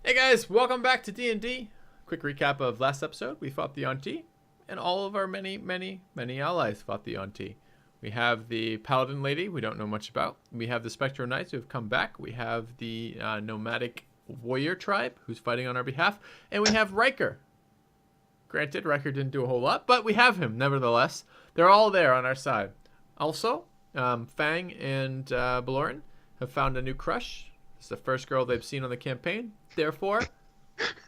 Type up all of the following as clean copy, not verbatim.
Hey guys, welcome back to D&D. Quick recap of last episode. We fought the Yuan-Ti, and all of our many allies fought the Yuan-Ti. We have the Paladin Lady we don't know much about. We have the Spectral Knights who have come back. We have the Nomadic Warrior Tribe who's fighting on our behalf. And we have Riker. Granted, Riker didn't do a whole lot, but we have him nevertheless. They're all there on our side. Also, Fang and Belorin have found a new crush. It's the first girl they've seen on the campaign. Therefore,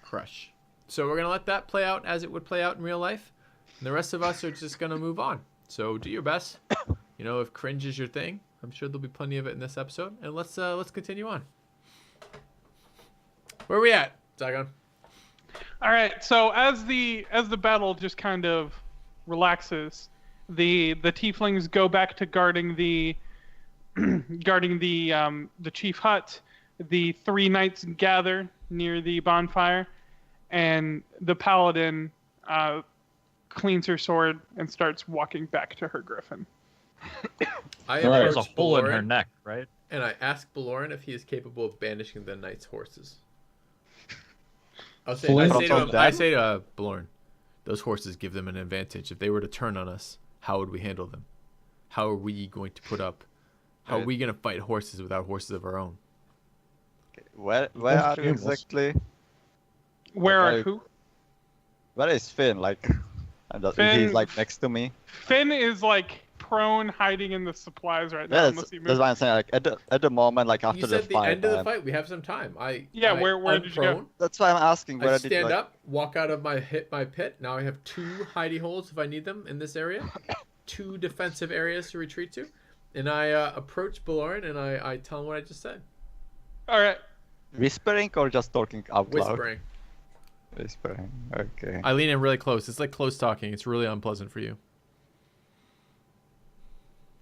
crush. So we're going to let that play out as it would play out in real life. And the rest of us are just going to move on. So do your best. You know, if cringe is your thing, I'm sure there'll be plenty of it in this episode. And let's continue on. Where are we at, Zygon? All right. So as the battle just kind of relaxes, the tieflings go back to guarding the chief hut. The three knights gather near the bonfire, and the paladin cleans her sword and starts walking back to her griffin. There's a hole in her neck, right? And I asked Belorin if he is capable of banishing the knight's horses. I say to Belorin, those horses give them an advantage. If they were to turn on us, how would we handle them? How are we going to put up? How are we going to fight horses without horses of our own? Where are you exactly? Where are who? Where is Finn? Like, he's like next to me. Finn is like prone, hiding in the supplies right now. Yeah, that's why I'm saying. Like at the moment, like after the fight. You said the end of the fight. We have some time. Where did you go? That's why I'm asking. Where I stand up, walk out of my pit. Now I have 2 hidey holes if I need them in this area. 2 defensive areas to retreat to, and I approach Belorin and I tell him what I just said. All right. Whispering or just talking out loud? Whispering. Okay. I lean in really close. It's like close talking. It's really unpleasant for you.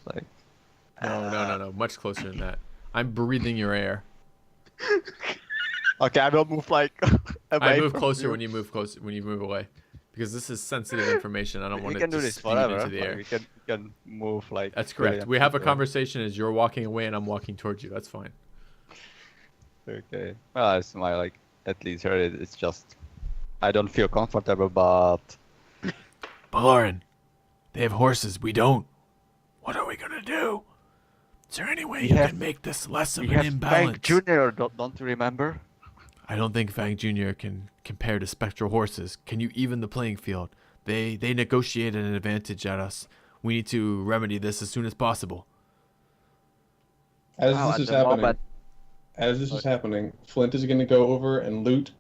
Like. No. Much closer than that. I'm breathing your air. Okay, I will move like. I move closer when you move away, because this is sensitive information. I don't want it to spew into the air. We can move like. That's correct. We have a conversation as you're walking away and I'm walking towards you. That's fine. Okay. Well, it's my like at least here it's just I don't feel comfortable, but. Belorin, they have horses. We don't. What are we gonna do? Is there any way you can make this less of an imbalance? Fang Junior, don't you remember? I don't think Fang Junior can compare to spectral horses. Can you even the playing field? They negotiated an advantage at us. We need to remedy this as soon as possible. As this is happening, Flint is going to go over and loot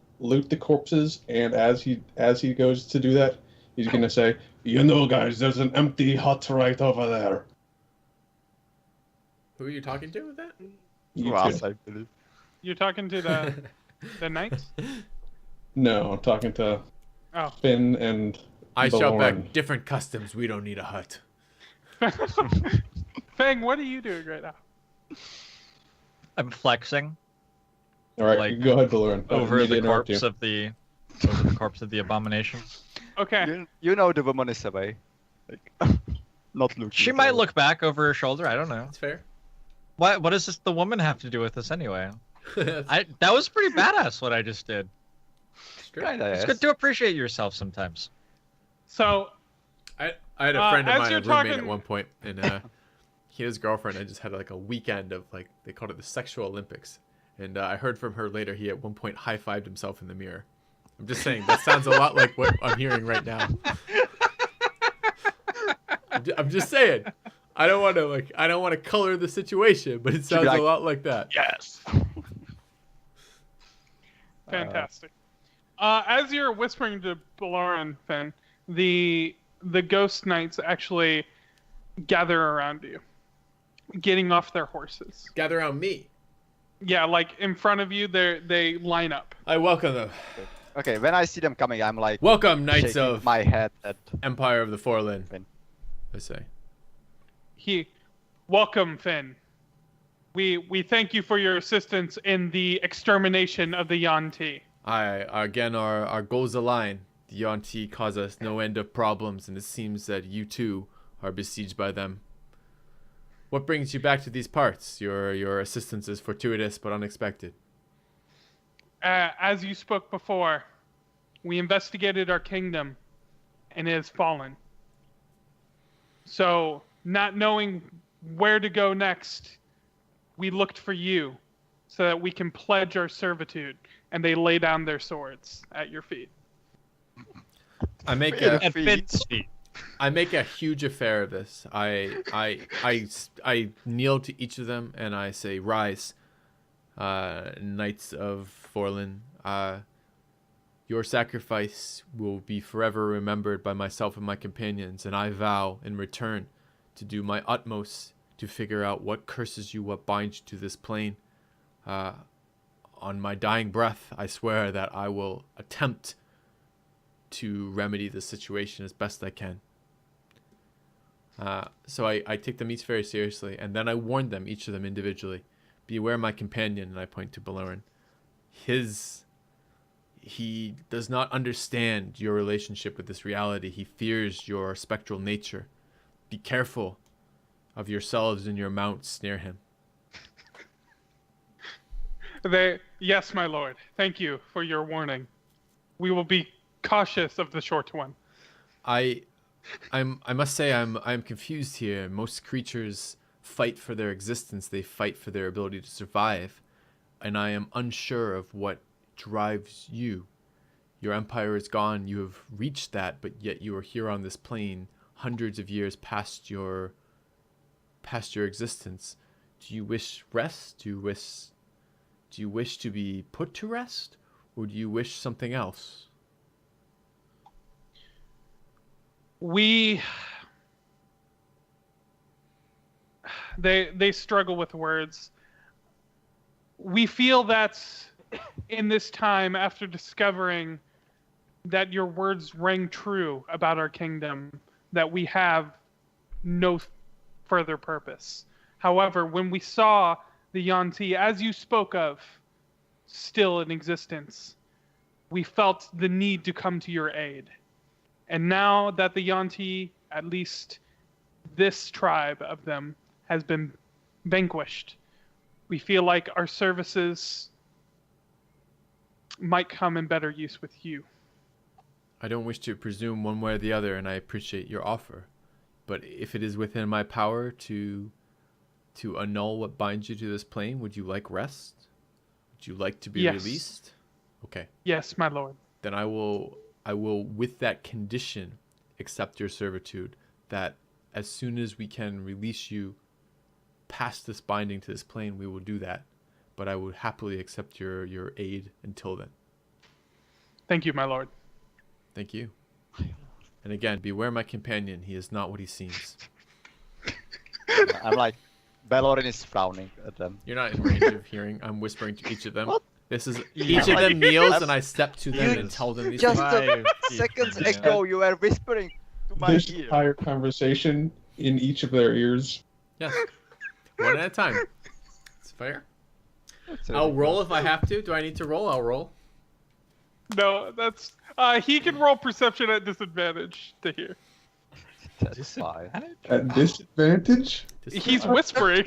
the corpses, and as he goes to do that, he's going to say, "You know, guys, there's an empty hut right over there." Who are you talking to with that? I believe. You're talking to the knights? No, I'm talking to Finn and I Belorin. shout back, different customs. We don't need a hut. Fang, what are you doing right now? I'm flexing. All right, like, go ahead, Belorin. Over the corpse of the abomination. Okay. You know the woman is away. Like, not looking. She might look back over her shoulder. I don't know. That's fair. What does the woman have to do with this anyway? That was pretty badass what I just did. It's good to appreciate yourself sometimes. So, I had a friend of mine, a roommate at one point, and he and his girlfriend had just had like a weekend of like they called it the sexual Olympics, and I heard from her later he at one point high-fived himself in the mirror. I'm just saying that sounds a lot like what I'm hearing right now. I'm just saying. I don't want to color the situation, but it sounds a lot like that. Yes. Fantastic. As you're whispering to Belorin, Finn, the ghost knights actually gather around you, getting off their horses. Gather around me. Yeah, like in front of you, they line up. I welcome them. Okay, when I see them coming, I'm like. Welcome, Knights of my head at Empire of the Forlin. Finn. I say. Welcome, Finn. We thank you for your assistance in the extermination of the Yuan-Ti. Again, our goals align. The Yuan-Ti cause us no end of problems, and it seems that you too are besieged by them. What brings you back to these parts? Your assistance is fortuitous but unexpected. as you spoke before, we investigated our kingdom, and it has fallen. So, not knowing where to go next, we looked for you so that we can pledge our servitude. And they lay down their swords at your feet. I make At Finn's feet. I make a huge affair of this. I kneel to each of them and I say, "Rise, knights of Forlin. Your sacrifice will be forever remembered by myself and my companions, and I vow in return to do my utmost to figure out what curses you, what binds you to this plane. On my dying breath, I swear that I will attempt to remedy the situation as best I can." So I take them each very seriously, and then I warn them, each of them individually, "Beware my companion," and I point to Belorin. He does not understand your relationship with this reality. He fears your spectral nature. Be careful of yourselves and your mounts near him. Yes, my lord. Thank you for your warning. We will be cautious of the short one. I must say I'm confused here. Most creatures fight for their existence. They fight for their ability to survive, and I am unsure of what drives you. Your empire is gone. You have reached that, but yet you are here on this plane, hundreds of years past your existence. Do you wish rest? Do you wish to be put to rest, or do you wish something else? They struggle with words. We feel that in this time, after discovering that your words rang true about our kingdom, that we have no further purpose. However, when we saw the Yuan-Ti, as you spoke of, still in existence, we felt the need to come to your aid. And now that the Yuan-Ti, at least this tribe of them, has been vanquished, we feel like our services might come in better use with you. I don't wish to presume one way or the other, and I appreciate your offer. But if it is within my power to annul what binds you to this plane, would you like rest? Would you like to be released? Okay. Yes, my lord. Then I will, with that condition, accept your servitude, that as soon as we can release you past this binding to this plane, we will do that. But I would happily accept your aid until then. Thank you, my lord. Thank you. And again, beware my companion. He is not what he seems. I'm like, Belorin is frowning at them. You're not in range of hearing. I'm whispering to each of them. What? This is each of them kneels, and I step to them and tell them these Just things. seconds ago, you were whispering to my This ear. entire conversation in each of their ears. Yes. One at a time. It's fair. That's I'll really roll cool. if I have to. Do I need to roll? I'll roll. No, that's he can roll perception at disadvantage to hear. That's fine. At disadvantage? He's whispering.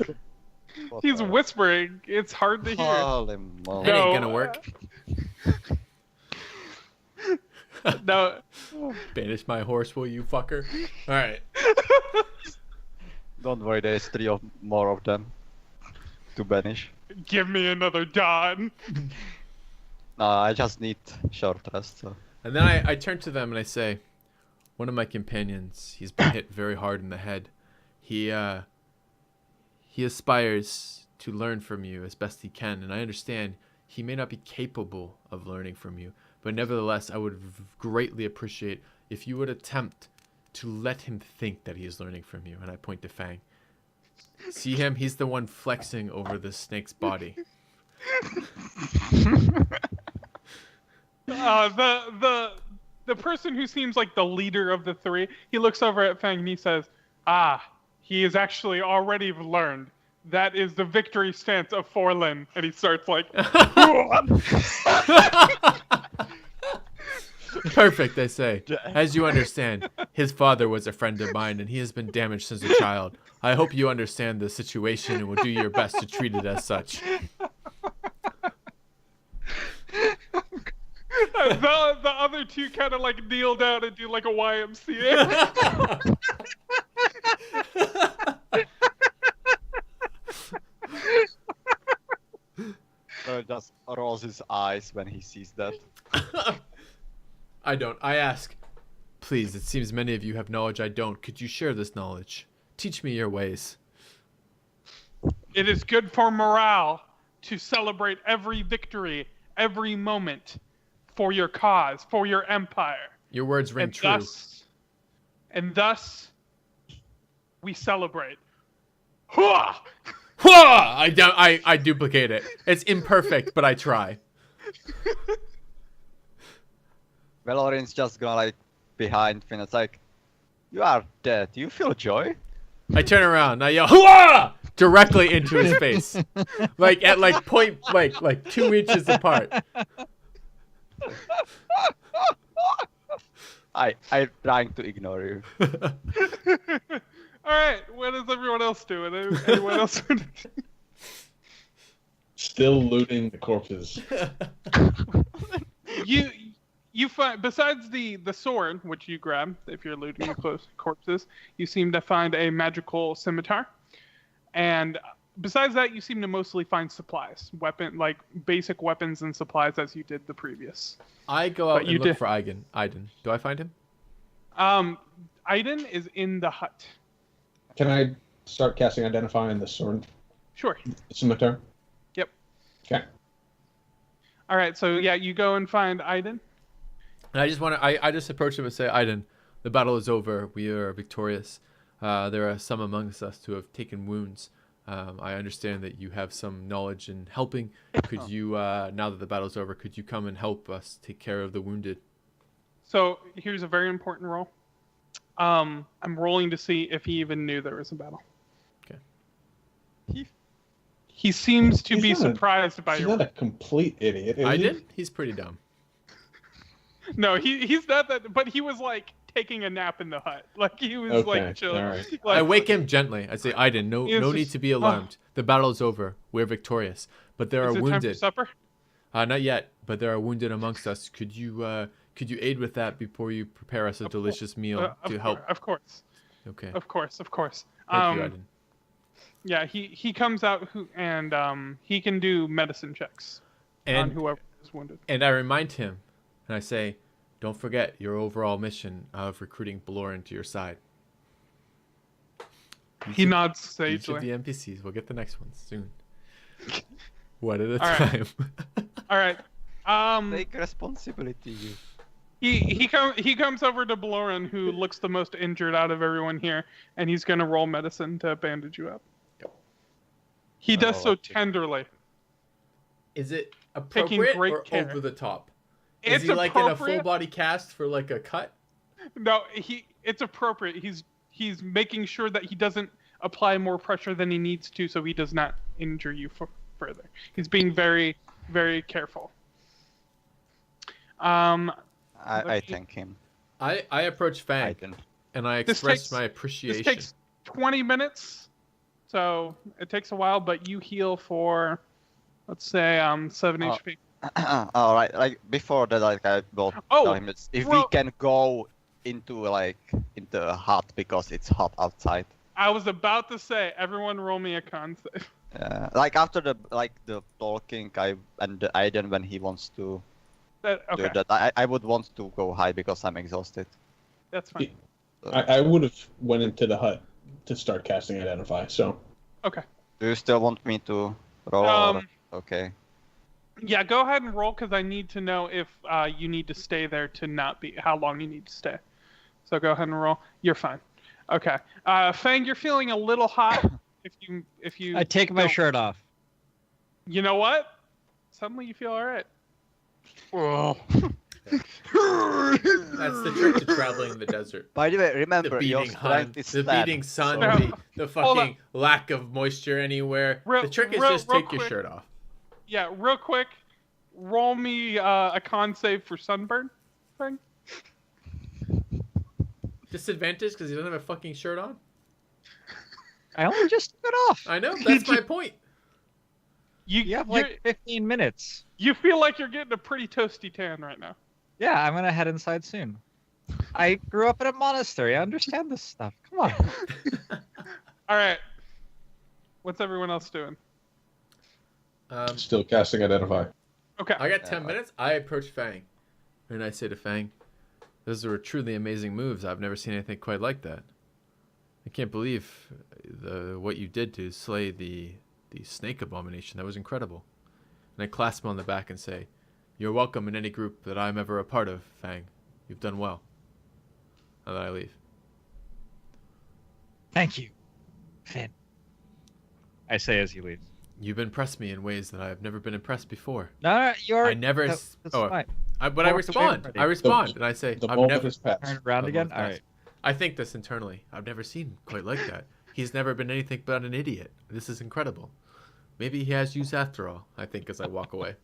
What He's the- whispering. It's hard to hear. Holy moly. That No. ain't gonna work. No, Banish my horse, will you, fucker? All right. Don't worry, there's more of them to banish. give me another Don. No, I just need short rest. So. And then I turn to them and I say, one of my companions, he's been hit very hard in the head. He aspires to learn from you as best he can, and I understand he may not be capable of learning from you, but nevertheless, I would greatly appreciate if you would attempt to let him think that he is learning from you. And I point to Fang. See him? He's the one flexing over the snake's body. The person who seems like the leader of the three, he looks over at Fang and he says, he has actually already learned. That is the victory stance of Forlin. And he starts like, Perfect, I say. As you understand, his father was a friend of mine, and he has been damaged since a child. I hope you understand the situation and will do your best to treat it as such. The other two kind of like kneel down and do like a YMCA. So just rolls his eyes when he sees that. I don't. I ask, please, it seems many of you have knowledge I don't. Could you share this knowledge? Teach me your ways. It is good for morale to celebrate every victory, every moment for your cause, for your empire. Your words ring true. Thus, we celebrate. Hua! I duplicate it. It's imperfect, but I try. Belorin's just gonna like behind Finn. It's like, you are dead. Do you feel joy? I turn around and I yell, "Hua!" directly into his face, like at like point, like 2 inches apart. I'm trying to ignore you. All right, what is everyone else doing? Anyone else? Still looting the corpses. You find, besides the sword, which you grab if you're looting the corpses, you seem to find a magical scimitar, and besides that, you seem to mostly find supplies, like basic weapons and supplies as you did the previous. I go out and look for Iden. Do I find him? Iden is in the hut. Can I start casting Identify on the sword? Sure. Scimitar? Yep. Okay. All right, so yeah, you go and find Iden. And I just want to, I just approach him and say, Iden, the battle is over. We are victorious. There are some amongst us who have taken wounds. I understand that you have some knowledge in helping. Could you, now that the battle's over, could you come and help us take care of the wounded? So here's a very important roll. I'm rolling to see if he even knew there was a battle. Okay. He seems to be surprised by your. He's not a complete idiot. Iden? He's pretty dumb. No, he's not that. But he was like taking a nap in the hut. Like he was like chilling. Right. Like, I wake him gently. I say, Iden, no need to be alarmed. The battle is over. We're victorious. But there are is it wounded. time for supper? Not yet, but there are wounded amongst us. Could you aid with that before you prepare us a delicious meal to help? Of course. Okay. Of course. Thank you, Iden. Yeah, he comes out and he can do medicine checks on whoever is wounded. And I remind him, and I say, don't forget your overall mission of recruiting Belorin to your side. He nods sagely. Each of the NPCs. We'll get the next one soon. One at a All time. All right. Take responsibility, you. He comes over to Belorin, who looks the most injured out of everyone here, and he's gonna roll medicine to bandage you up. He does so tenderly. Is it appropriate or care. over the top? It's Is he like in a appropriate. full body cast for like a cut? No, it's appropriate. He's making sure that he doesn't apply more pressure than he needs to, so he does not injure you further. He's being very, very careful. I thank him. I approach Fang and I express my appreciation. This takes 20 minutes, so it takes a while, but you heal for, let's say, 7 HP. All right, like before that, like I will tell him if we can go into a hut because it's hot outside. I was about to say, everyone roll me a con save. Like after the talking, and the Aiden when he wants to do that, I would want to go high because I'm exhausted. That's fine. I would have went into the hut to start casting Identify. So. Okay. Do you still want me to roll? Okay. Yeah, go ahead and roll because I need to know if you need to stay there to not be how long you need to stay. So go ahead and roll. You're fine. Okay. Fang, you're feeling a little hot. If you I take my shirt off. You know what? Suddenly you feel all right. That's the trick to traveling in the desert. By the way, remember The your beating strength is the stab, beating sun, so- the fucking lack of moisture anywhere. The trick is just take your shirt off. Yeah, real quick, roll me a con save for sunburn. Thing. Disadvantage because he doesn't have a fucking shirt on? I only just took it off. I know, that's my point. You have like 15 minutes. You feel like you're getting a pretty toasty tan right now. Yeah, I'm gonna head inside soon. I grew up in a monastery. I understand this stuff. Come on. All right. What's everyone else doing? Still casting Identify. Okay. I got 10 minutes. I approach Fang, and I say to Fang, "Those were truly amazing moves. I've never seen anything quite like that. I can't believe what you did to slay the snake abomination. That was incredible." And I clasp him on the back and say, "You're welcome in any group that I'm ever a part of, Fang. You've done well." And then I leave. Thank you, Finn. I say as he leaves. You've impressed me in ways that I've never been impressed before. No, you're. I never. That's Oh, fine. but I respond. I respond, and I say, The "I've moment never." has passed. Turn around The again. moment All passed. right. I think this internally. I've never seen quite like that. He's never been anything but an idiot. This is incredible. Maybe he has use after all. I think as I walk away.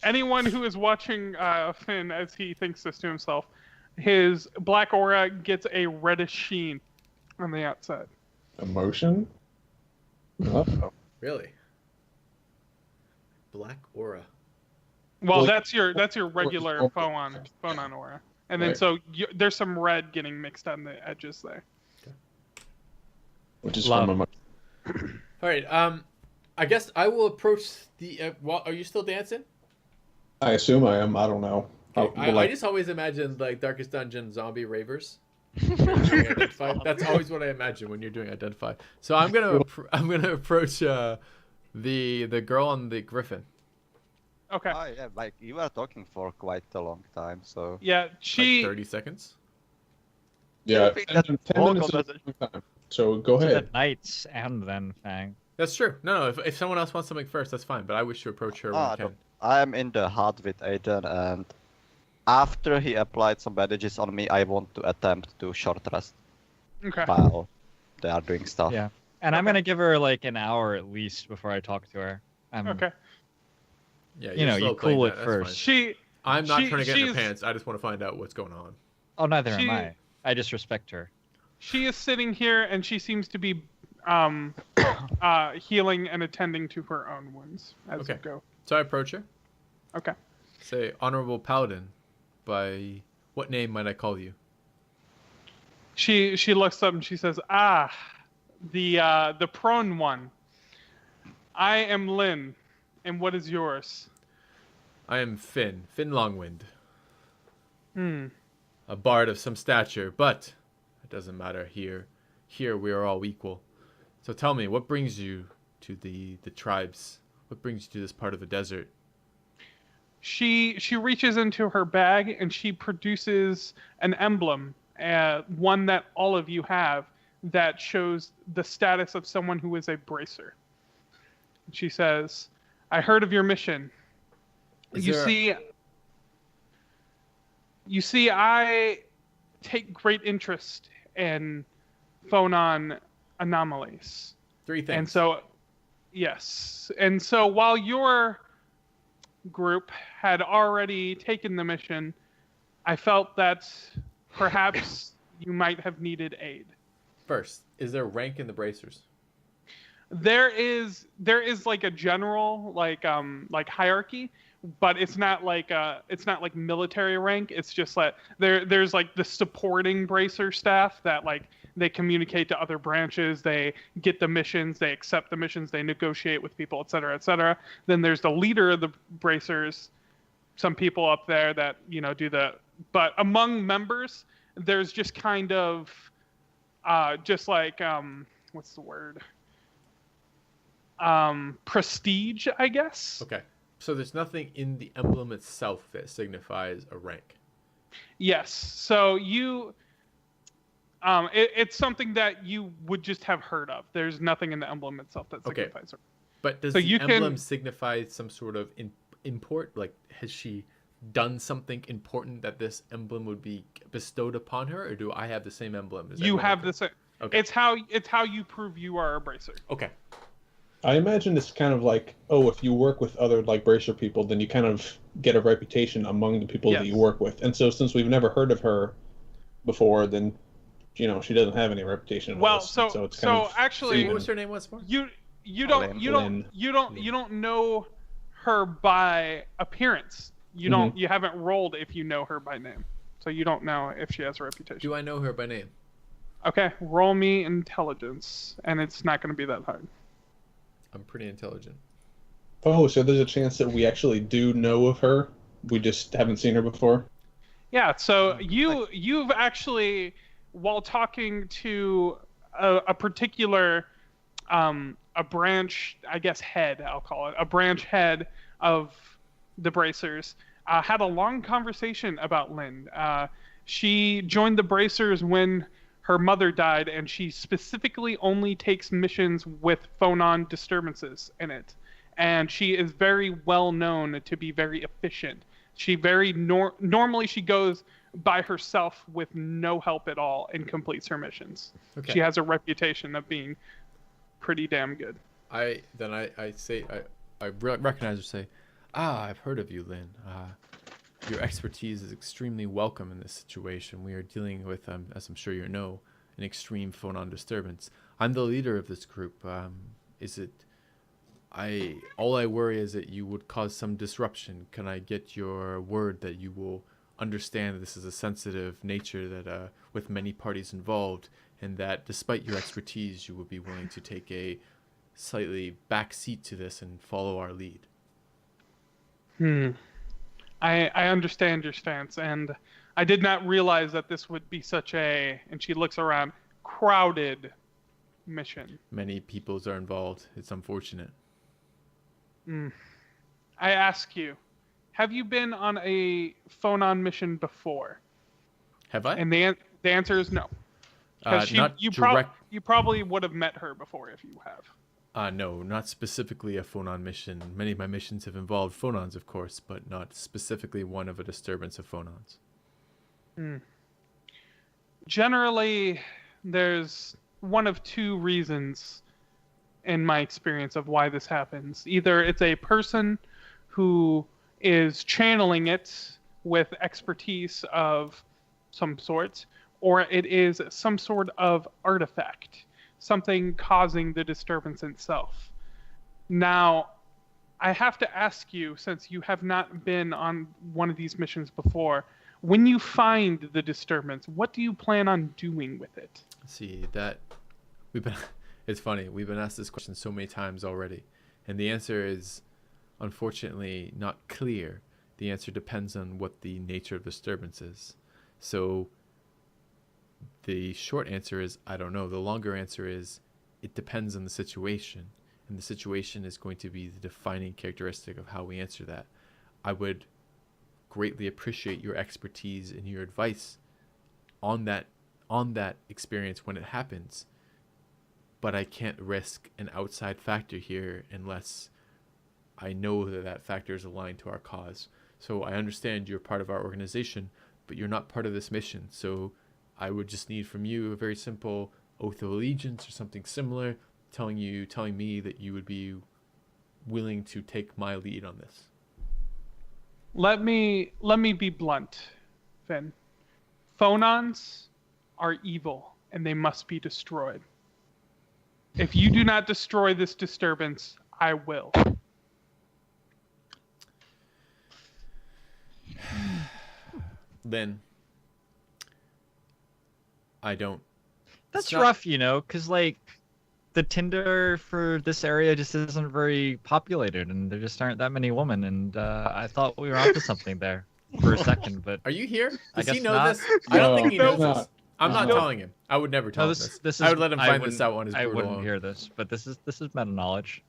Anyone who is watching Finn as he thinks this to himself, his black aura gets a reddish sheen on the outside. Emotion? Uh-oh. Really? Black aura. Well, Well, that's your regular or- phonon aura, and then Right. so there's some red getting mixed on the edges there. Which is Love. from emotion. All right. I guess I will approach the. Are you still dancing? I assume I am. I don't know. Okay. But, I just always imagined like Darkest Dungeon zombie ravers. Doing Identify. That's always what I imagine when you're doing Identify. So I'm gonna approach the girl on the griffin. Okay. Oh, yeah, like you were talking for quite a long time, so. Yeah, Like she. 30 seconds. yeah, I think that's 10 long minutes is a conversation. long time. So go To ahead. the knights and then Fang. That's true. No. If someone else wants something first, that's fine. But I wish to approach her when Ah, I can. I'm in the hut with Aiden, and after he applied some bandages on me, I want to attempt to short rest Okay. while they are doing stuff. Yeah. And I'm gonna give her like an hour at least before I talk to her. Okay. Yeah. You know, you're you slow playing cool that, it that's first. fine. She. I'm not she- trying to get in her she's- pants. I just want to find out what's going on. Oh, neither She- am I just respect her. She is sitting here, and she seems to be healing and attending to her own wounds as Okay. you go. So I approach her. Okay. Say, Honorable Paladin, by what name might I call you? She looks up and she says, "Ah, the prone one. I am Lynn, and what is yours?" I am Fin Longwinned, Hmm. a bard of some stature, but it doesn't matter here. Here we are all equal. So tell me, what brings you to the tribes? What brings you to this part of the desert? She reaches into her bag and she produces an emblem, one that all of you have, that shows the status of someone who is a bracer. She says, "I heard of your mission. Is You there a- see, I take great interest in phonon anomalies. Three things. And so, yes. And so while your group had already taken the mission, I felt that perhaps you might have needed aid. First, is there rank in the bracers? There is like a general like hierarchy, but it's not like military rank. It's just like there's like the supporting bracer staff that like they communicate to other branches, they get the missions, they accept the missions, they negotiate with people, etc., etc. Then there's the leader of the bracers, some people up there that do the. But among members, there's just kind of just like what's the word? Prestige, I guess. Okay. So there's nothing in the emblem itself that signifies a rank. Yes. So it's something that you would just have heard of. There's nothing in the emblem itself that Okay. signifies it. But does So the you emblem can- signify some sort of import? Like, has she done something important that this emblem would be bestowed upon her, or do I have the same emblem? Is You everyone have okay? the same. Okay. It's how you prove you are a bracer. Okay. I imagine it's kind of like, if you work with other like bracer people, then you kind of get a reputation among the people that you Yes. work with. And so since we've never heard of her before, then she doesn't have any reputation. With Well, us. so And it's kind of actually, What was her name once more? you Lynn. don't know her by appearance. You don't. You haven't rolled if you know her by name, so you don't know if she has a reputation. Do I know her by name? Okay, roll me intelligence, and it's not going to be that hard. I'm pretty intelligent. Oh, so there's a chance that we actually do know of her. We just haven't seen her before. Yeah. So you've actually, while talking to a particular a branch, I guess head, I'll call it a branch head of the Bracers, had a long conversation about Lynn. She joined the Bracers when her mother died, and she specifically only takes missions with phonon disturbances in it. And she is very well known to be very efficient. She normally she goes by herself with no help at all and completes her missions. Okay. She has a reputation of being pretty damn good. I recognize her. Say, I've heard of you, Lynn. Your expertise is extremely welcome in this situation. We are dealing with, as I'm sure you know, an extreme phonon disturbance. I'm the leader of this group. All I worry is that you would cause some disruption. Can I get your word that you will understand that this is a sensitive nature that with many parties involved, and that despite your expertise, you would be willing to take a slightly back seat to this and follow our lead? I understand your stance, and I did not realize that this would be such a, and she looks around, crowded mission. Many peoples are involved. It's unfortunate. I ask you, have you been on a phonon mission before? Have I? And the answer is no. Because you probably would have met her before if you have. No, not specifically a phonon mission. Many of my missions have involved phonons, of course, but not specifically one of a disturbance of phonons. Generally, there's one of two reasons in my experience of why this happens. Either it's a person who is channeling it with expertise of some sort, or it is some sort of artifact, something causing the disturbance itself. Now, I have to ask you, since you have not been on one of these missions before, when you find the disturbance, what do you plan on doing with it? See, it's funny, we've been asked this question so many times already, and the answer is unfortunately not clear. The answer depends on what the nature of disturbance is. So the short answer is I don't know. The longer answer is it depends on the situation, and the situation is going to be the defining characteristic of how we answer that. I would greatly appreciate your expertise and your advice on that experience when it happens, but I can't risk an outside factor here unless I know that factor is aligned to our cause. So I understand you're part of our organization, but you're not part of this mission. So I would just need from you a very simple oath of allegiance or something similar, telling me that you would be willing to take my lead on this. Let me be blunt, Finn. Phonons are evil, and they must be destroyed. If you do not destroy this disturbance, I will. Then I don't. That's rough, because the Tinder for this area just isn't very populated, and there just aren't that many women. And I thought we were onto something there for a second, but are you here? Does he know not. this? I don't think he knows this. I'm not telling him. I would never tell him this. I would let him find this out on his brutal own. I wouldn't hear this, but this is meta knowledge.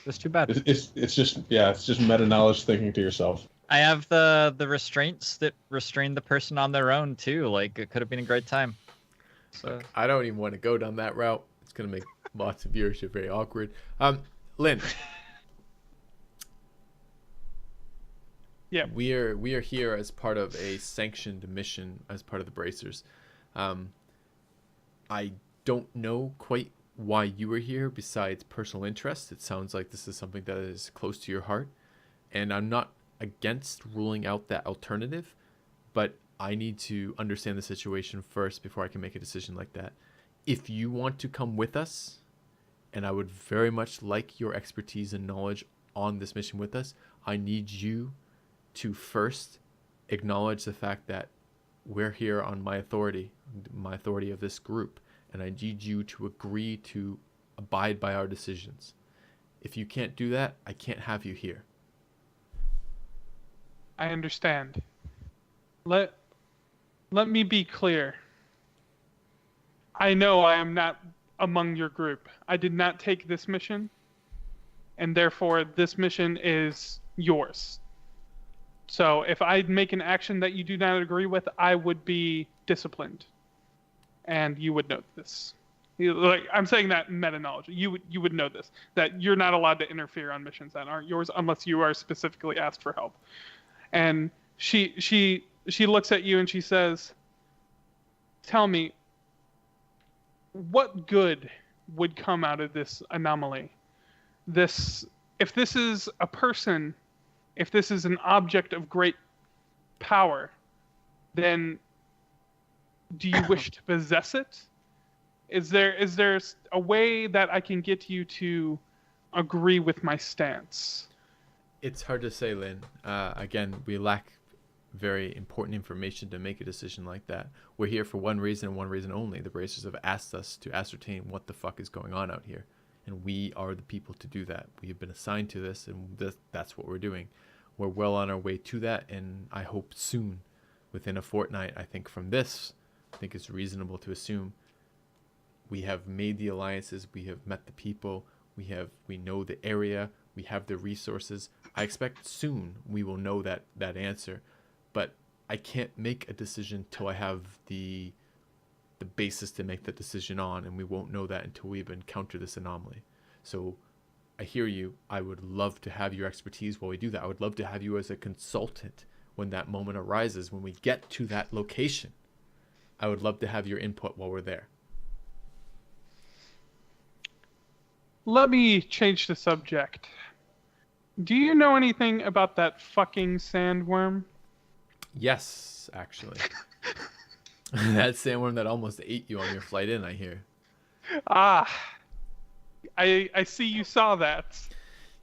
That's too bad. It's just meta knowledge thinking to yourself. I have the restraints that restrain the person on their own too. It could have been a great time. So look, I don't even want to go down that route. It's gonna make lots of viewership very awkward. Lynn. Yeah. We are here as part of a sanctioned mission as part of the Bracers. I don't know quite why you were here besides personal interest. It sounds like this is something that is close to your heart, and I'm not against ruling out that alternative, but I need to understand the situation first before I can make a decision like that. If you want to come with us, and I would very much like your expertise and knowledge on this mission with us, I need you to first acknowledge the fact that we're here on my authority of this group, and I need you to agree to abide by our decisions. If you can't do that, I can't have you here. I understand. Let me be clear. I know I am not among your group. I did not take this mission, and therefore this mission is yours. So if I make an action that you do not agree with, I would be disciplined, and you would know this. Like, I'm saying that in meta-knowledge. You would know this, that you're not allowed to interfere on missions that aren't yours unless you are specifically asked for help. And she looks at you and she says, "Tell me, what good would come out of this anomaly? If this is a person, if this is an object of great power, then do you wish to possess it? Is there a way that I can get you to agree with my stance?" It's hard to say, Lynn. Again, we lack very important information to make a decision like that. We're here for one reason and one reason only. The Bracers have asked us to ascertain what the fuck is going on out here, and we are the people to do that. We have been assigned to this, and that's what we're doing. We're well on our way to that, and I hope soon, within a fortnight, I think from this, I think it's reasonable to assume we have made the alliances, we have met the people, we know the area, we have the resources. I expect soon we will know that answer, but I can't make a decision till I have the basis to make that decision on, and we won't know that until we've encountered this anomaly. So I hear you. I would love to have your expertise while we do that. I would love to have you as a consultant when that moment arises, when we get to that location. I would love to have your input while we're there. Let me change the subject. Do you know anything about that fucking sandworm? Yes, actually. That sandworm that almost ate you on your flight in, I hear. Ah, I see you saw that.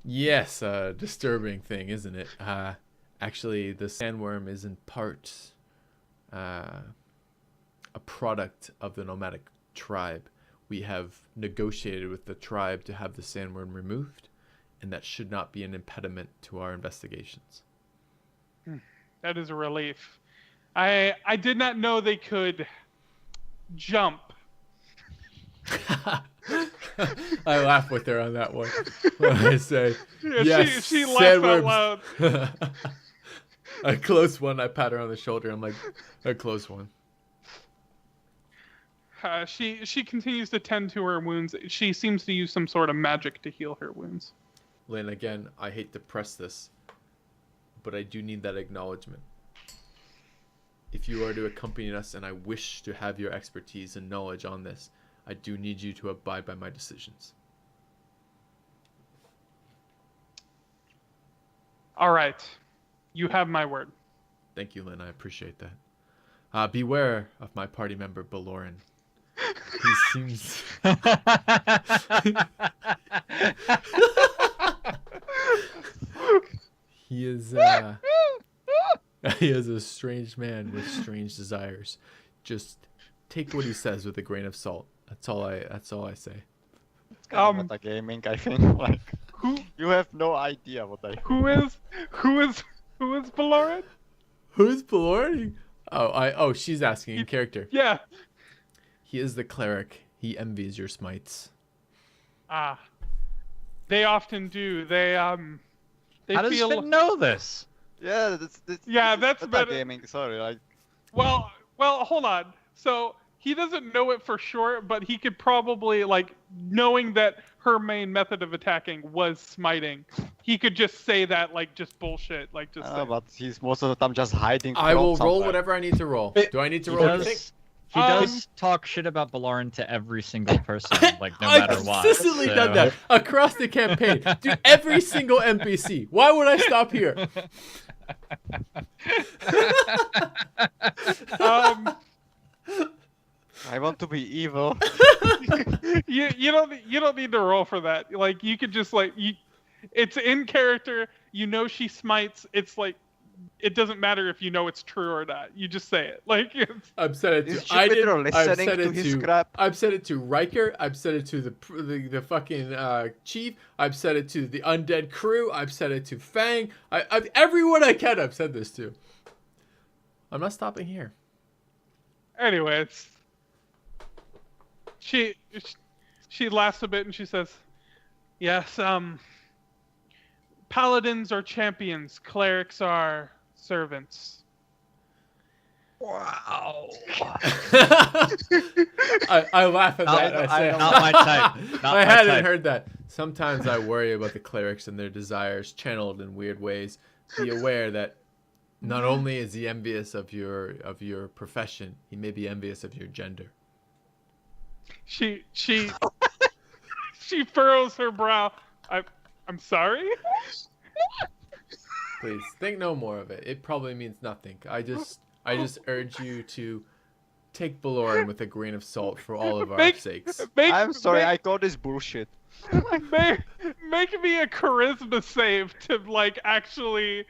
Yes, a disturbing thing, isn't it? Actually, the sandworm is in part a product of the nomadic tribe. We have negotiated with the tribe to have the sandworm removed, and that should not be an impediment to our investigations. That is a relief. I did not know they could jump. I laugh with her on that one. When I say, Yeah, yes, she laughed out sandworms. loud. A close one. I pat her on the shoulder. I'm like, a close one. She continues to tend to her wounds. She seems to use some sort of magic to heal her wounds. Lynn, again, I hate to press this, but I do need that acknowledgement. If you are to accompany us, and I wish to have your expertise and knowledge on this, I do need you to abide by my decisions. All right. You have my word. Thank you, Lynn. I appreciate that. Beware of my party member, Belorin. He seems... He is a strange man with strange desires. Just take what he says with a grain of salt. That's all I say. It's kind of metagaming, I think. Like, Who you have no idea what I. who is Belorin? Who's Belorin? Oh, she's asking in character. Yeah. He is the cleric. He envies your smites. Ah. They often do. They How does Finn know this? Yeah, that's metagaming. Sorry, like. Well, hold on. So he doesn't know it for sure, but he could probably, like, knowing that her main method of attacking was smiting, he could just say that, like, just bullshit, like, just. But he's most of the time just hiding. I will roll somewhere. whatever I need to roll. Do I need to He roll does, anything? he does talk shit about Belorin to every single person, like no matter I've what. consistently done that across the campaign. To every single NPC. Why would I stop here? I want to be evil. You don't need to roll for that. Like, you could just, like, it's in character. You know she smites. It's like it doesn't matter if you know it's true or not. You just say it. Like I've said it Is to Aiden. Jupiter I've listening said to it his to. crap? I've said it to Riker. I've said it to the fucking chief. I've said it to the undead crew. I've said it to Fang. I've everyone I can. I've said this to. I'm not stopping here. Anyways, she laughs a bit and she says, "Yes, paladins are champions, clerics are servants." Wow. I laugh at that. I say, not my type. Not I my hadn't type. heard that. Sometimes I worry about the clerics and their desires channeled in weird ways. Be aware that not only is he envious of your profession, he may be envious of your gender. She furrows her brow. I'm sorry? Please think no more of it. It probably means nothing. I just urge you to take Belorin with a grain of salt for all of our sakes. I'm sorry, I call this bullshit. Make me a charisma save to actually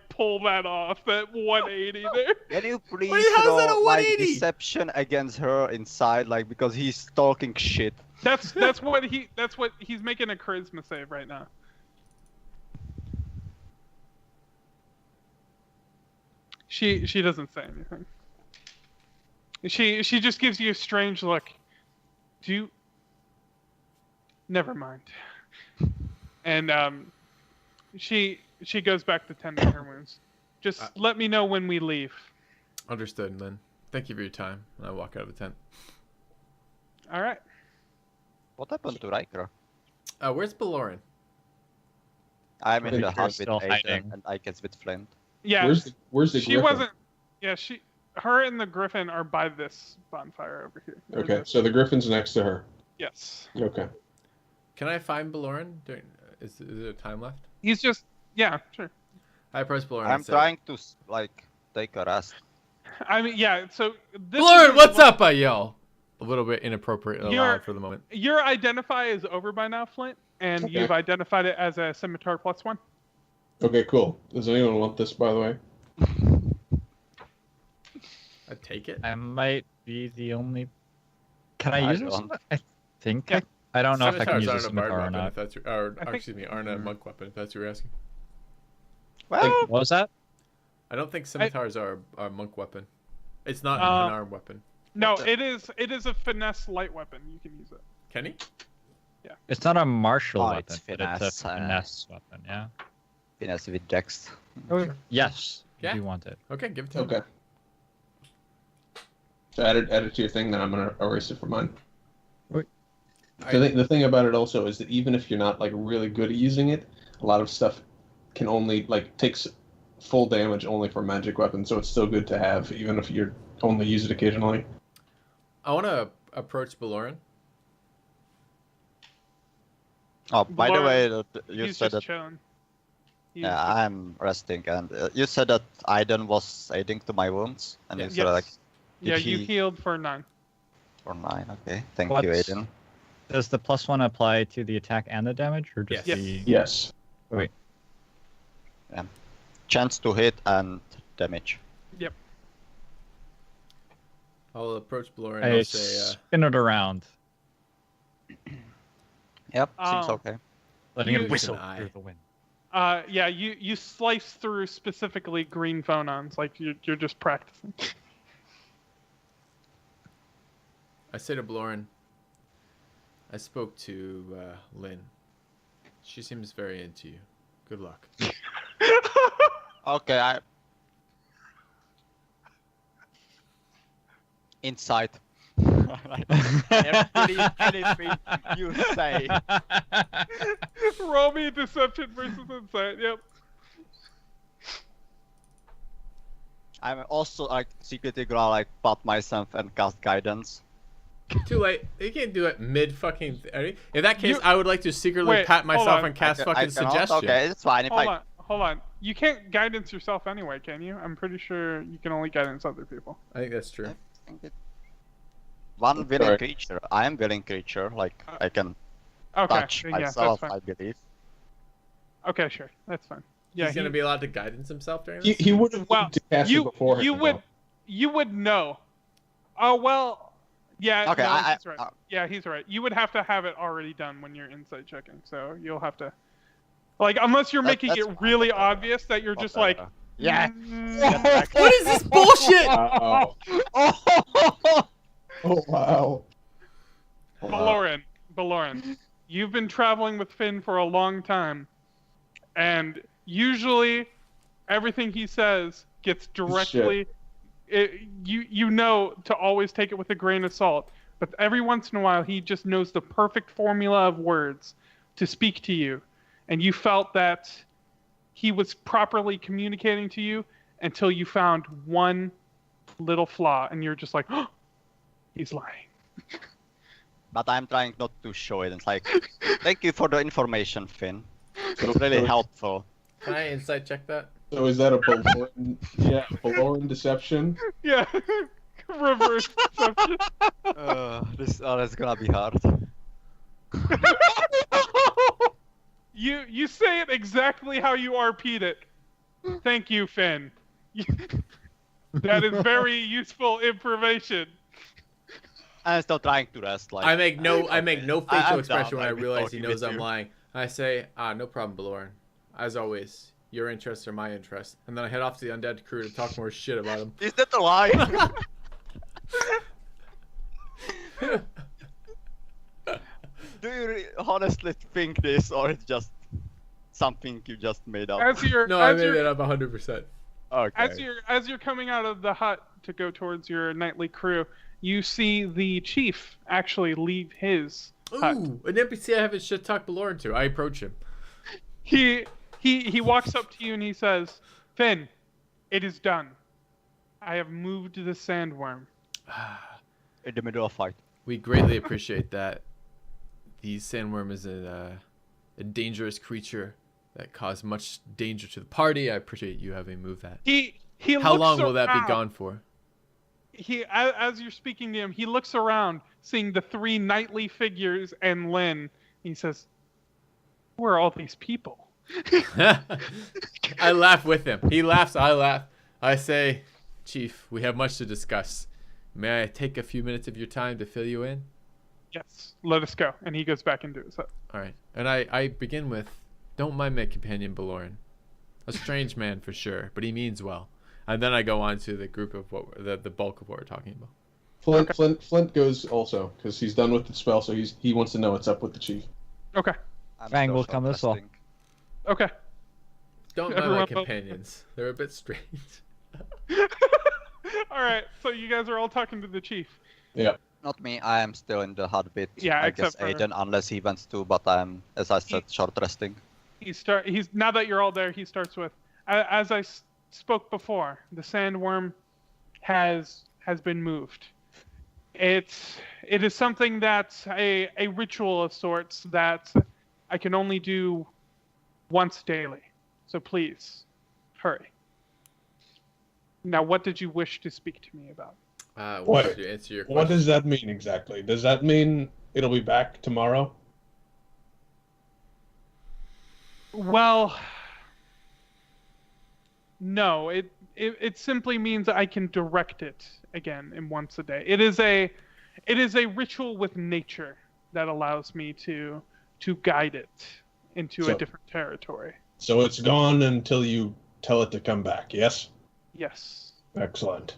pull that off at 180 there. Can you please how's that a roll 180? deception against her inside, because he's talking shit. That's what he's making a charisma save right now. She doesn't say anything. She just gives you a strange look. Never mind. And she goes back to tending her wounds. Just let me know when we leave. Understood, Lynn. Thank you for your time. And I walk out of the tent. All right. What happened to Riker? Where's Belorin? I'm in the You're hut still with hiding. Aiden, and I guess with Flint. Yeah. Where's the she griffin? wasn't. Yeah. Her and the griffin are by this bonfire over here. Okay, so the griffin's next to her. Yes. Okay. Can I find Belorin? Is there time left? He's just. Yeah. Sure. I approach Belorin. I'm and say, trying to take a rest. I mean, yeah. So. Belorin, what's up? I yell. A little bit inappropriate and loud for the moment. Your identify is over by now, Flint, and Okay. you've identified it as a scimitar +1. Okay, cool. Does anyone want this, by the way? I take it. I might be the only. Can I I use it? don't. I think. Yeah. I don't know if I can Scimitars use a aren't a bard scimitar or weapon, not. if that's excuse me, aren't a monk weapon. If that's what you're asking. Well, What was that? I don't think scimitars are a monk weapon. It's not an unarmed weapon. No, What the- it is a finesse light weapon. You can use it. Can he? It's not a martial Oh, weapon, it's but it's a finesse, finesse weapon. Yeah. finesse with Dex. Yes. Yeah. If you want it. Okay, give it to him. Okay. So add it to your thing, then I'm gonna erase it from mine. The thing about it also is that even if you're not really good at using it, a lot of stuff can only takes full damage only for magic weapons, so it's still good to have even if you only use it occasionally. I want to approach Belorin. Oh, by the Belorin, way, you He's said just that. chilling. Yeah, I'm resting, and you said that Aiden was aiding to my wounds, and you Yes. said Yeah, did you he- healed for 9. for 9. Okay, thank you, What's- Aiden. Does the +1 apply to the attack and the damage, or just Yes. the? Yes. Chance to hit and damage. I'll approach Belorin and I I'll say, spin it around, Yep, seems Um, okay. letting You- it whistle Eye. through the wind. Yeah, you slice through specifically green phonons, you're just practicing. I say to Belorin, I spoke to Lynn. She seems very into you. Good luck. Okay, I. Insight. Anything you say. Roll me a deception versus insight. Yep. I'm also secretly gonna pat myself and cast guidance. Too late. You can't do it mid fucking. In that case, You- I would like to secretly Wait, pat hold myself on. and cast I fucking cannot? suggestion. Okay, it's fine. If Hold on. You can't guidance yourself anyway, can you? I'm pretty sure you can only guidance other people. I think that's true. One willing Sorry. creature. I am willing creature. I can Okay. touch then yeah, that's myself, fine. I believe. Okay, sure. That's fine. Yeah, he's gonna be allowed to guidance himself during He, this. he would have to cast it before. You would know. Oh well. Yeah. Okay, no, he's right. Yeah, he's right. You would have to have it already done when you're insight checking. So you'll have to, like, unless you're making it really obvious that you're just like. Yeah. What is this bullshit? Wow. Oh wow. Belorin, you've been traveling with Finn for a long time, and usually everything he says gets directly. You know to always take it with a grain of salt, but every once in a while he just knows the perfect formula of words to speak to you, and you felt that he was properly communicating to you until you found one little flaw, and you're just like, oh, he's lying. But I'm trying not to show it. It's like, thank you for the information, Finn. It was really helpful. Can I insight check that? So is that a Belorin? Yeah, Belorin deception. Yeah, reverse deception. That's gonna be hard. You say it exactly how you RP'd it. Thank you, Finn. That is very useful information. I'm still trying to rest. Like I make no facial expression when I I've been realize he talking knows with I'm you. lying. I say, no problem, Belorin. As always, your interests are my interests. And then I head off to the undead crew to talk more shit about him. Is that a lie? Do you honestly think this, or it's just something you just made up? I made that up 100%. Okay. As you're coming out of the hut to go towards your nightly crew, you see the chief actually leave his hut. Ooh, an NPC I haven't shit talked Belorin to. I approach him. He walks up to you and he says, "Finn, it is done. I have moved the sandworm." In the middle of fight. We greatly appreciate that. The sandworm is a dangerous creature that caused much danger to the party. I appreciate you having moved that. How long will that be gone for? As you're speaking to him, he looks around, seeing the three knightly figures and Lynn. He says, "Who are all these people?" I laugh with him. He laughs, I laugh. I say, "Chief, we have much to discuss. May I take a few minutes of your time to fill you in?" "Yes, let us go." And he goes back into his hut. All right. And I begin with, "Don't mind my companion Belorin. A strange man for sure, but he means well." And then I go on to the group of the bulk of what we're talking about. Flint goes also because he's done with the spell, so he wants to know what's up with the chief. Okay. Fang will come as well. Okay. Don't mind my companions. They're a bit strange. All right. So you guys are all talking to the chief. Yeah. Not me. I am still in the hut bit. Yeah, I guess except for- Aiden, unless he wants to, but I'm, as I said, short resting. He's now that you're all there, he starts with, as I spoke before, the sandworm has been moved. It is something that's a ritual of sorts that I can only do once daily. So please, hurry. Now, what did you wish to speak to me about? What to answer your question? What does that mean exactly? Does that mean it'll be back tomorrow? Well, no. It simply means I can direct it again in once a day. It is a ritual with nature that allows me to guide it into a different territory. So it's gone until you tell it to come back, yes? Yes. Excellent.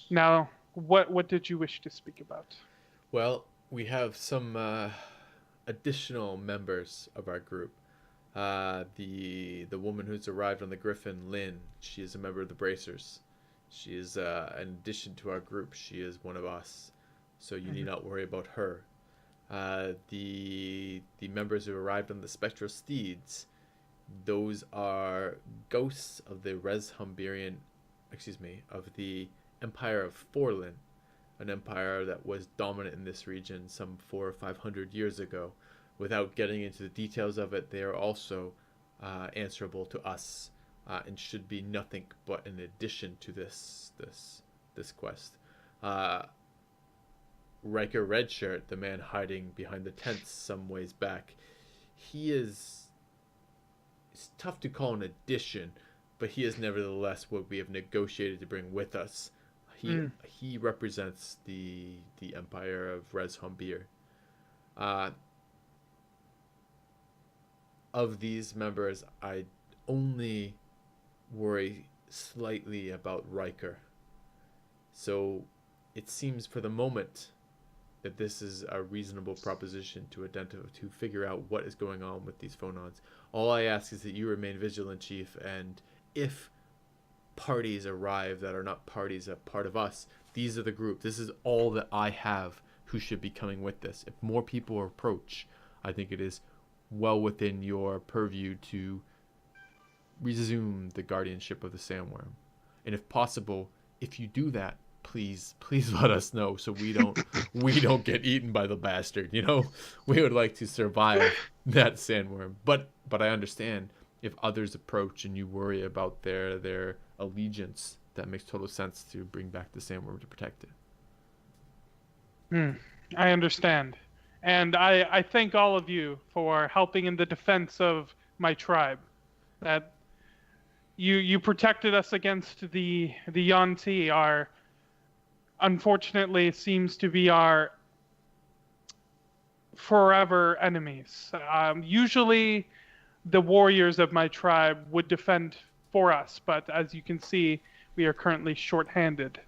Now, what did you wish to speak about? Well, we have some additional members of our group. The woman who's arrived on the Griffin, Lynn, she is a member of the Bracers. She is an addition to our group. She is one of us, so you need not worry about her. The members who arrived on the Spectral Steeds, those are ghosts of the of the Empire of Forlin, an empire that was dominant in this region some 400 or 500 years ago. Without getting into the details of it, they are also answerable to us, and should be nothing but an addition to this quest. Riker Redshirt, the man hiding behind the tents some ways back, he is it's tough to call an addition, but he is nevertheless what we have negotiated to bring with us. He represents the Empire of Res Humbir. Of these members, I only worry slightly about Riker. So it seems for the moment that this is a reasonable proposition to identify, to figure out what is going on with these phonons. All I ask is that you remain vigilant, Chief, and if parties arrive that are not parties, a part of us, these are the group. This is all that I have who should be coming with this. If more people approach, I think it is well within your purview to resume the guardianship of the sandworm. And if possible, if you do that, please let us know so we don't get eaten by the bastard. You know, we would like to survive that sandworm. But I understand if others approach and you worry about their allegiance, that makes total sense to bring back the sandworm to protect it. I understand. And I thank all of you for helping in the defense of my tribe. That you protected us against the Yuan-Ti, our unfortunately seems to be our forever enemies. Usually the warriors of my tribe would defend for us, but as you can see, we are currently short-handed.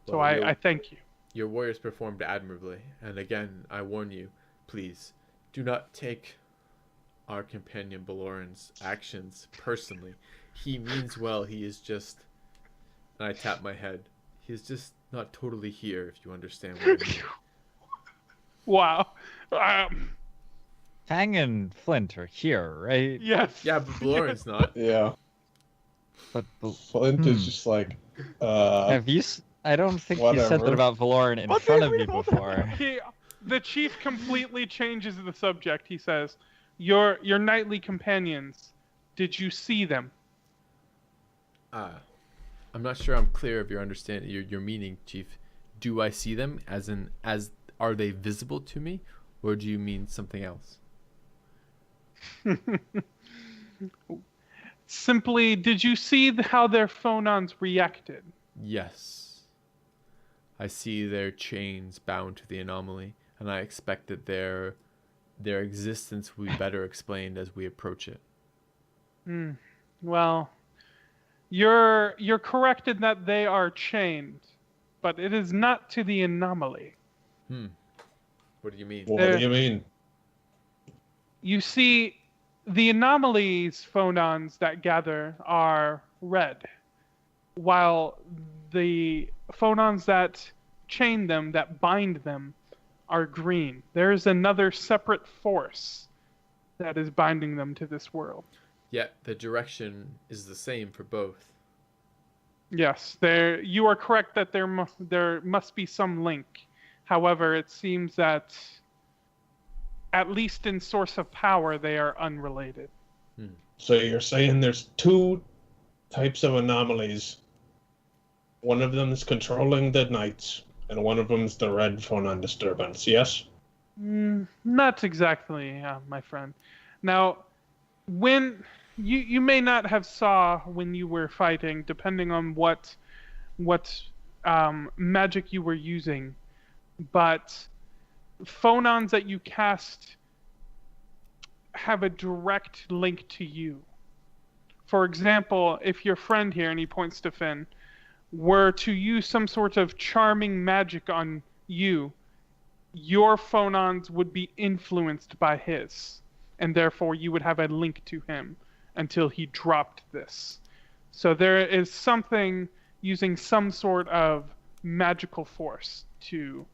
So I thank you. Your warriors performed admirably, and again, I warn you, please, do not take our companion Belorin's actions personally. He means well, he is just, and I tap my head, he is just not totally here, if you understand what I mean. Wow. Fang and Flint are here, right? Yes. Yeah, but Belorin's not. Yeah. But Flint is just like, have you? I don't think you said that about Belorin in front of me before. The chief completely changes the subject. He says, "Your knightly companions, did you see them?" I'm not sure I'm clear of your understanding, your meaning, Chief. Do I see them as are they visible to me, or do you mean something else? Simply, did you see how their phonons reacted? Yes. I see their chains bound to the anomaly, and I expect that their existence will be better explained as we approach it. Well, you're correct in that they are chained, but it is not to the anomaly. What do you mean? What do you mean? You see, the anomaly's phonons that gather are red, while the phonons that chain them, that bind them, are green. There is another separate force that is binding them to this world. Yet the direction is the same for both. Yes, you are correct that there must be some link. However, it seems that, at least in source of power, they are unrelated. So you're saying there's two types of anomalies. One of them is controlling the knights, and one of them is the red phonon disturbance, yes? Not exactly, my friend. Now, when you may not have saw when you were fighting, depending on what magic you were using, but phonons that you cast have a direct link to you. For example, if your friend here, and he points to Finn, were to use some sort of charming magic on you, your phonons would be influenced by his, and therefore you would have a link to him until he dropped this. So there is something using some sort of magical force to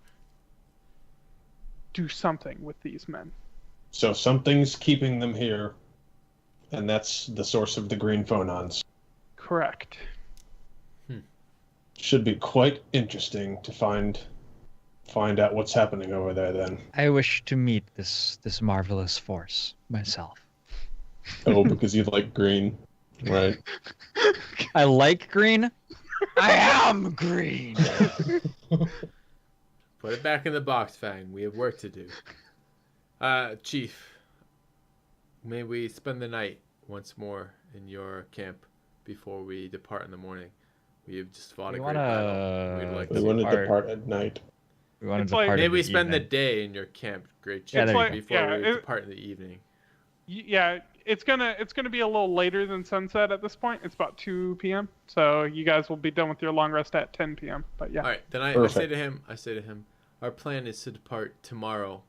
do something with these men. So something's keeping them here, and that's the source of the green phonons. Correct. Should be quite interesting to find out what's happening over there then. I wish to meet this marvelous force myself. Oh, because you like green, right? I like green. I am green. Put it back in the box, Fang. We have work to do. Chief, may we spend the night once more in your camp before we depart in the morning. We have just fought We a great wanna- battle. We'd like We to want to depart. depart at night. We want It's to like- depart in Maybe we the spend the evening. day in your camp, great Yeah, chief, there you go. before Yeah, we it- depart in the evening. Yeah, it's gonna be a little later than sunset at this point. It's about 2 p.m. So you guys will be done with your long rest at 10 p.m. But yeah. All right, then I Perfect. say to him, our plan is to depart tomorrow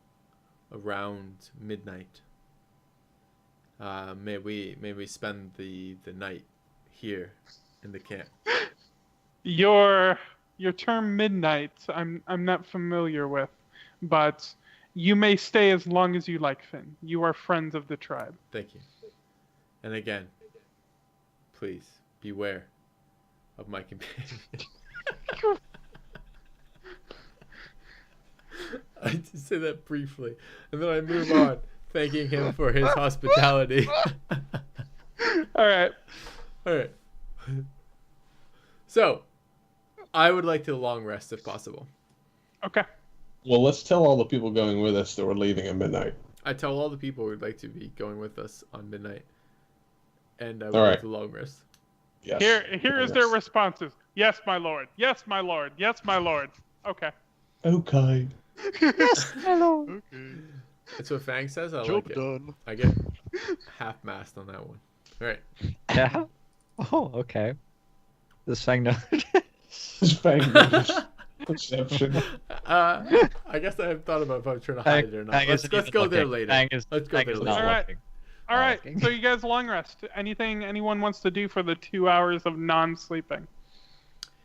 around midnight. May we spend the night here in the camp. Your term midnight, I'm not familiar with, but you may stay as long as you like, Finn. You are friends of the tribe. Thank you. And again, please beware of my companion. I just say that briefly, and then I move on, thanking him for his hospitality. All right. All right. So, I would like to long rest if possible. Okay. Well, let's tell all the people going with us that we're leaving at midnight. I tell all the people who'd like to be going with us on midnight, and I would All like right. to long rest. Yes. Here is their responses. Yes, my lord. Yes, my lord. Yes, my lord. Okay. Okay. Yes, my lord. Okay. That's what Fang says. I Job like it. done. I get half-mast on that one. All right. Yeah. Oh, okay. This Fang know. Perception. I guess I haven't thought about if I'm trying to hide it or not. Let's go there later. Let's go there later. All right. All right. So you guys long rest. Anything anyone wants to do for the 2 hours of non-sleeping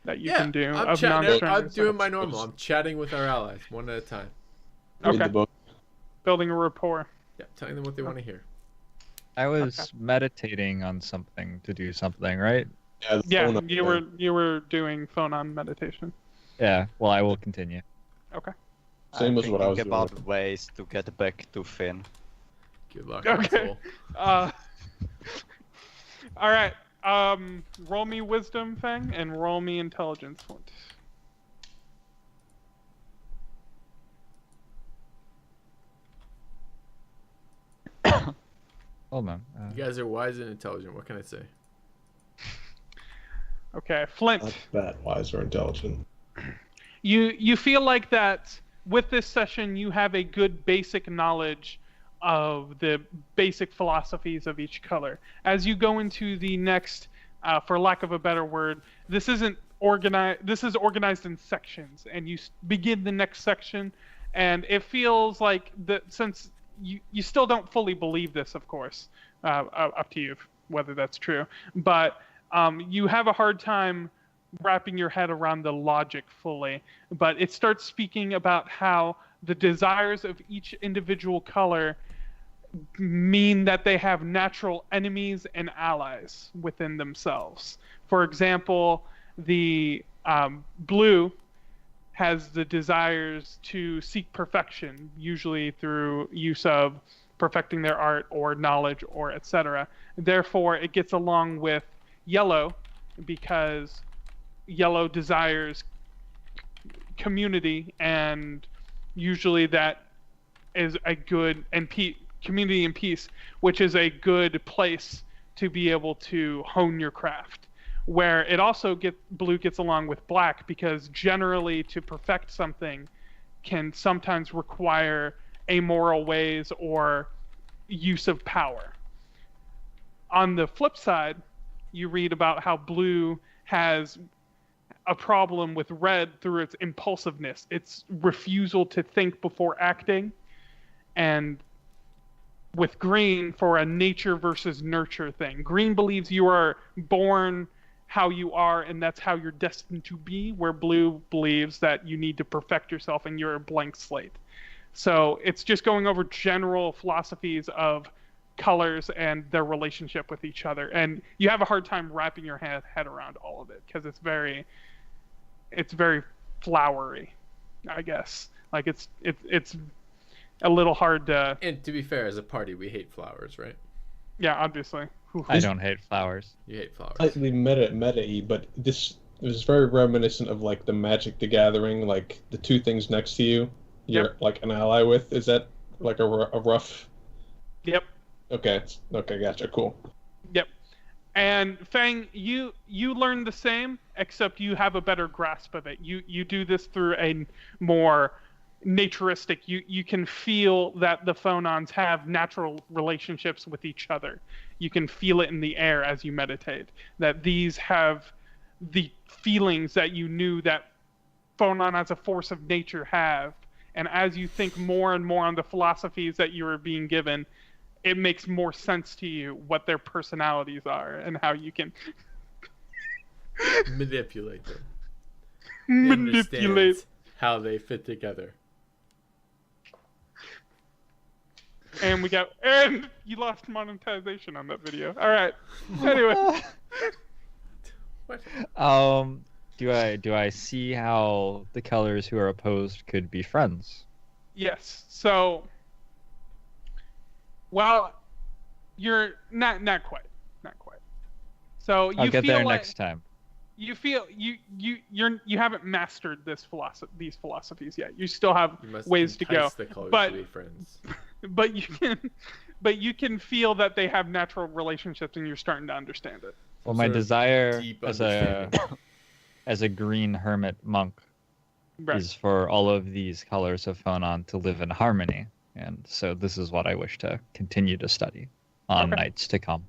that you can do I'm of chatting. I'm non-strenuous doing acts? my normal. I'm chatting with our allies one at a time. Read Okay. the book. Building a rapport. Yeah, telling them what they want to hear. I was meditating on something to do something, right? Yeah, the Yeah, phone up you there. were doing phone on meditation. Yeah. Well, I will continue. Okay. Same I'm as what I was thinking doing. about ways to get back to Finn. Good luck, Okay. asshole. All right. Roll me wisdom, Fang, and roll me intelligence. Hold on. You guys are wise and intelligent. What can I say? Okay, Flint. Not that wise or intelligent. You feel like that with this session you have a good basic knowledge of the basic philosophies of each color. As you go into the next, for lack of a better word, this isn't organized. This is organized in sections, and you begin the next section, and it feels like that since you still don't fully believe this, of course, up to you whether that's true, but you have a hard time wrapping your head around the logic fully, but it starts speaking about how the desires of each individual color mean that they have natural enemies and allies within themselves. For example, the blue has the desires to seek perfection, usually through use of perfecting their art or knowledge or etc. Therefore, it gets along with yellow because yellow desires community, and usually that is a good and community and peace, which is a good place to be able to hone your craft. Where it also blue gets along with black because generally to perfect something can sometimes require amoral ways or use of power. On the flip side, you read about how blue has a problem with red through its impulsiveness, its refusal to think before acting, and with green for a nature versus nurture thing. Green believes you are born how you are and that's how you're destined to be, where blue believes that you need to perfect yourself and you're a blank slate. So it's just going over general philosophies of colors and their relationship with each other, and you have a hard time wrapping your head around all of it because it's very flowery, I guess. Like it's a little hard to. And to be fair, as a party, we hate flowers, right? Yeah, obviously. I don't hate flowers. You hate flowers. Slightly meta-y, but this is very reminiscent of like the Magic the Gathering, like the two things next to you, you're like an ally with. Is that like a rough? Yep. Okay, gotcha, cool. And Fang, you learn the same, except you have a better grasp of it. You do this through a more naturistic. You can feel that the phonons have natural relationships with each other. You can feel it in the air as you meditate. That these have the feelings that you knew that phonon as a force of nature have. And as you think more and more on the philosophies that you are being given, it makes more sense to you what their personalities are and how you can manipulate them. Manipulate how they fit together. And you lost monetization on that video. All right. Anyway. Do I see how the colors who are opposed could be friends? Yes. So, well, you're not quite. So I'll you get feel there like next time. you feel you haven't mastered these philosophies yet. You still have ways to go. The colors but to be friends. but you can feel that they have natural relationships, and you're starting to understand it. Well, my desire deep as a green hermit monk Right. is for all of these colors of phonon to live in harmony, and so this is what I wish to continue to study on nights to come.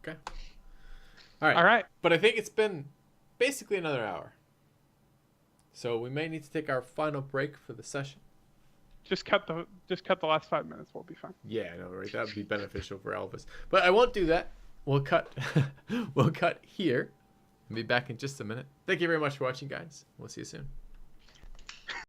Okay. All right. But I think it's been basically another hour, so we may need to take our final break for the session. Just cut the last 5 minutes. We'll be fine. Yeah, I know, right? That would be beneficial for Elvis. But I won't do that. We'll cut. We'll cut here. I'll be back in just a minute. Thank you very much for watching, guys. We'll see you soon.